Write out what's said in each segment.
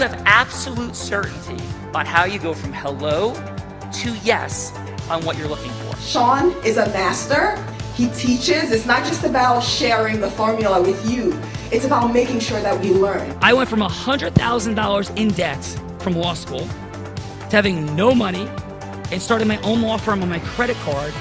have absolute certainty on how you go from hello to yes on what you're looking for. Sean is a master. He teaches. It's not just about sharing the formula with you. It's about making sure that we learn. I went from $100,000 in debt from law school to having no money and starting my own law firm on my credit card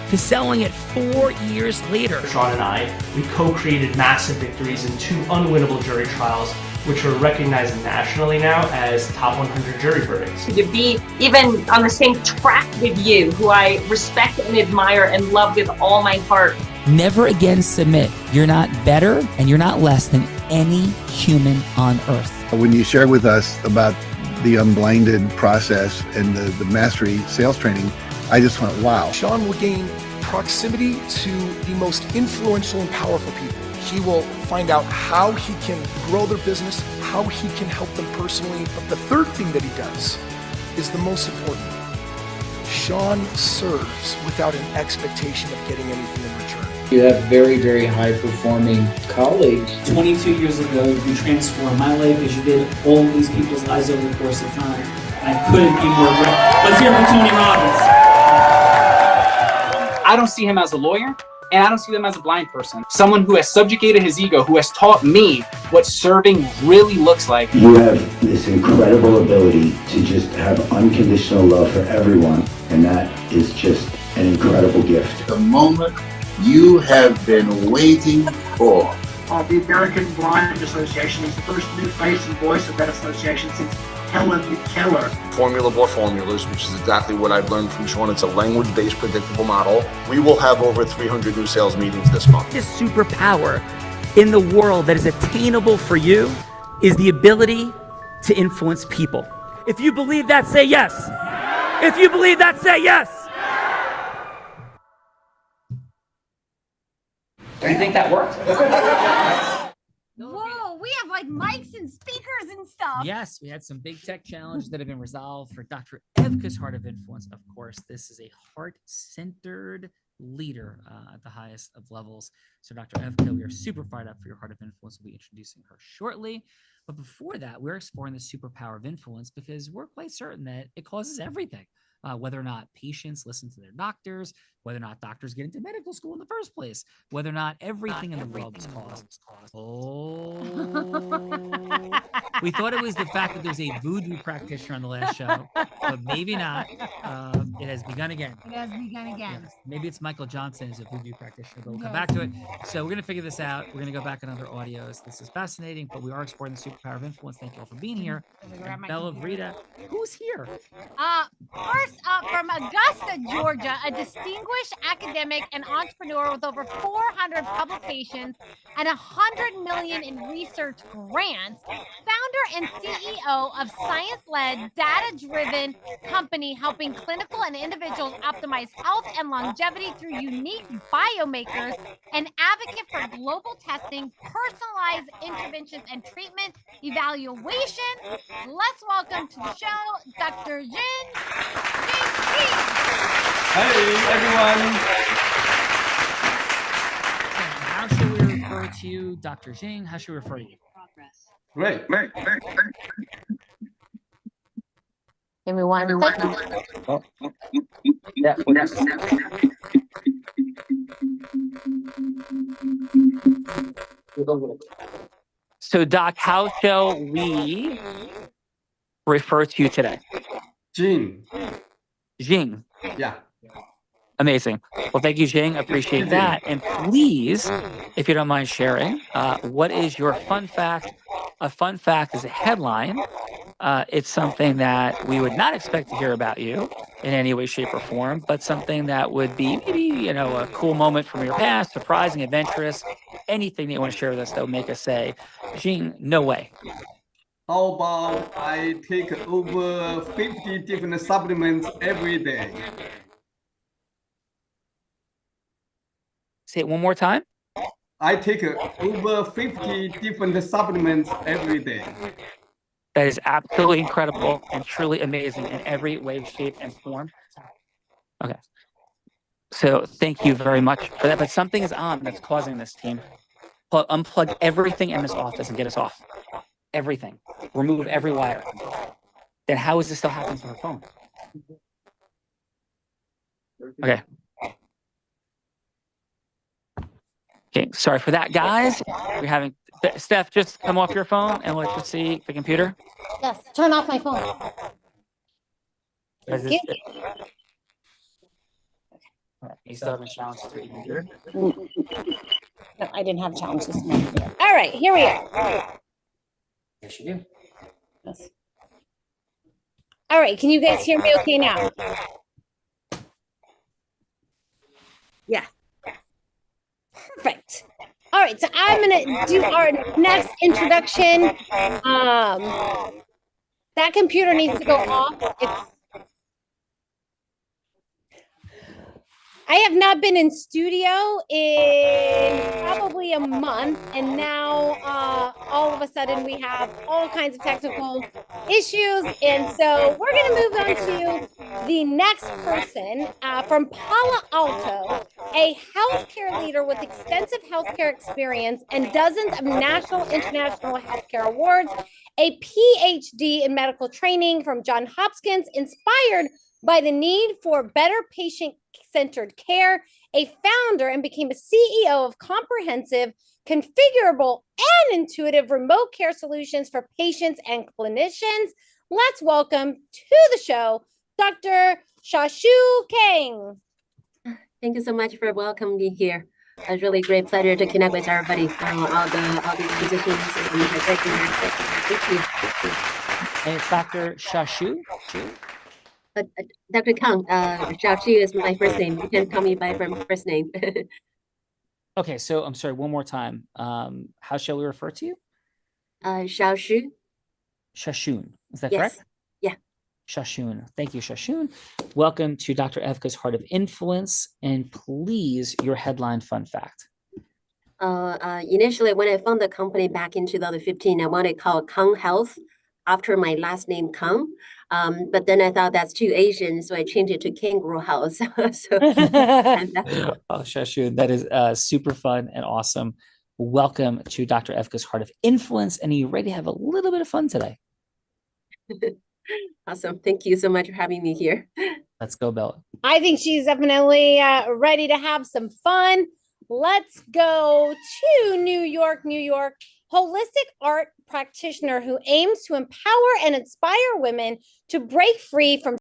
to selling it 4 years later. Sean and I, we co-created massive victories in 2 unwinnable jury trials, which are recognized nationally now as top 100 jury verdicts. To be even on the same track with you, who I respect and admire and love with all my heart. Never again submit. You're not better and you're not less than any human on earth. When you shared with us about the unblinded process and the mastery sales training, I just went, wow. Sean will gain proximity to the most influential and powerful people. He will find out how he can grow their business, how he can help them personally. But the third thing that he does is the most important. Sean serves without an expectation of getting anything in return. You have very, very high-performing colleagues. 22 years ago, you transformed my life as you did all these people's lives over the course of time. And I couldn't be more grateful. Let's hear it for Tony Robbins. I don't see him as a lawyer, and I don't see them as a blind person. Someone who has subjugated his ego, who has taught me what serving really looks like. You have this incredible ability to just have unconditional love for everyone, and that is just an incredible gift. The moment you have been waiting for. The American Blind Association is the first new face and voice of that association since Helen Keller. Formula for formulas, which is exactly what I've learned from Sean. It's a language-based predictable model. We will have over 300 new sales meetings this month. This superpower in the world that is attainable for you is the ability to influence people. If you believe that, say yes. If you believe that, say yes. Do you think that worked? Whoa, we have like mics and speakers and stuff. Yes, we had some big tech challenges that have been resolved for Dr. Evka's Heart of Influence. Of course, this is a heart-centered leader at the highest of levels. So Dr. Evka, we are super fired up for your Heart of Influence. We'll be introducing her shortly. But before that, we're exploring the superpower of influence because we're quite certain that it causes everything. Whether or not patients listen to their doctors, whether or not doctors get into medical school in the first place, whether or not everything in the world is caused. Oh, we thought it was the fact that there's a voodoo practitioner on the last show, but maybe not. It has begun again. It has begun again. Yes. Maybe it's Michael Johnson as a voodoo practitioner, but we'll come back to it. So we're going to figure this out. We're going to go back in other audios. This is fascinating, but we are exploring the superpower of influence. Thank you all for being here. Bella Vrita, who's here? First up from Augusta, Georgia, a distinguished academic and entrepreneur with over 400 publications and 100 million in research grants, founder and CEO of science-led, data-driven company helping clinical and individuals optimize health and longevity through unique biomakers, an advocate for global testing, personalized interventions and treatment evaluation. Let's welcome to the show, Dr. Jin. Hey everyone! How should we refer to you, Dr. Jing? How should we refer to you? Great. Give me one second. So, Doc, how shall we refer to you today? Jing. Jing. Yeah. Amazing. Well, thank you, Jing. Appreciate that. And please, if you don't mind sharing, what is your fun fact? A fun fact is a headline. It's something that we would not expect to hear about you in any way, shape, or form, but something that would be maybe, a cool moment from your past, surprising, adventurous, anything that you want to share with us that would make us say, Jing, no way. How about I take over 50 different supplements every day? Say it one more time. I take over 50 different supplements every day. That is absolutely incredible and truly amazing in every way, shape, and form. Okay. So thank you very much for that. But something is on that's causing this, team. Unplug everything in this office and get us off. everything, remove every wire, then how is this still happening to her phone? Okay. Okay, sorry for that, guys. We're having Steph, just come off your phone and let's just see the computer. Yes, turn off my phone. Is Thank this- you. You still haven't challenged the computer? No, I didn't have challenges. All right, here we are. Yes, you do. Yes. All right, can you guys hear me okay now? Yeah. Perfect. All right, so I'm gonna do our next introduction. That computer needs to go off. I have not been in studio in probably a month, and now all of a sudden we have all kinds of technical issues, and so we're going to move on to the next person from Palo Alto, a healthcare leader with extensive healthcare experience and dozens of national, international healthcare awards, a PhD in medical training from Johns Hopkins, inspired by the need for better patient-centered care, a founder and became a CEO of comprehensive, configurable, and intuitive remote care solutions for patients and clinicians. Let's welcome to the show, Dr. Shashu Kang. Thank you so much for welcoming me here. It's really great pleasure to connect with everybody on all the positions and the Thank you. And it's Dr. Shashu. Dr. Kang, Xiaoxu is my first name. You can call me by my first name. Okay, so I'm sorry, one more time. How shall we refer to you? Xiaoxu. Shashun. Is that Yes. correct? Yeah. Shashun. Thank you, Shashun. Welcome to Dr. Evka's Heart of Influence. And please, your headline fun fact. Initially, when I found the company back in 2015, I wanted to call it Kang Health after my last name Kang. But then I thought that's too Asian, so I changed it to Kangaroo House. Oh, Shashun, that is super fun and awesome. Welcome to Dr. Evka's Heart of Influence. And are you ready to have a little bit of fun today? Awesome. Thank you so much for having me here. Let's go, Bella. I think she's definitely ready to have some fun. Let's go to New York, New York. Holistic art practitioner who aims to empower and inspire women to break free from